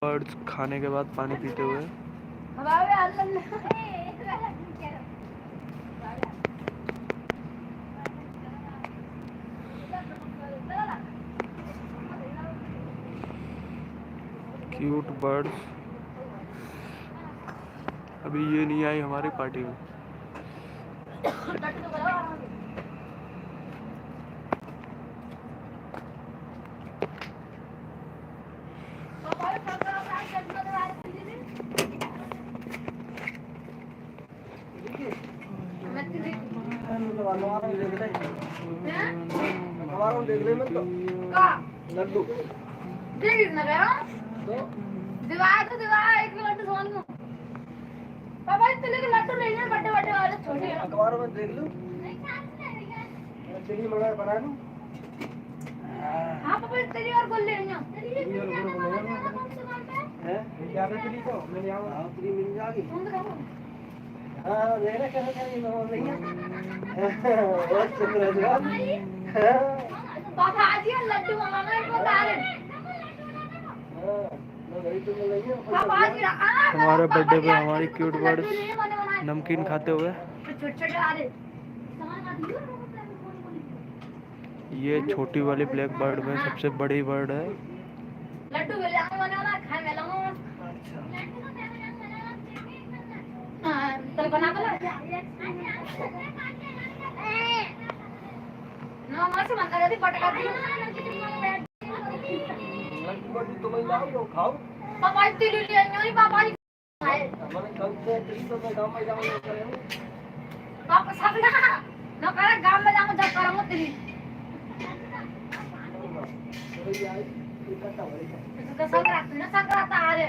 Birds खाने के बाद पानी पीते हुए। Cute birds. अभी ये नहीं आई हमारी पार्टी में। लड्डू पापा इतने लड्डू नहीं है, बड़े बड़े वाले छोटे अखबारों में देख लो। चिड़ी मंगा बना लूं। हाँ पापा तेरी और गोल ले हैं ज्यादा चिड़ी को मैंने यहाँ चिड़ी मिल जाएगी। हाँ मेरा कैसे कैसे नहीं है बहुत शुक्रिया पापा आज ये लड्डू मंगाना है इनको डालें। हमारे बर्थडे पे हमारी क्यूट बर्ड्स नमकीन खाते हुए। ये छोटी वाली ब्लैक बर्ड में सबसे बड़ी बर्ड है। लड्डू बना खाओ पापा इतनी ले नहीं पापा पापा सब ना करे गांव में जाऊं जब करूं तेरी संक्रांत आ रहे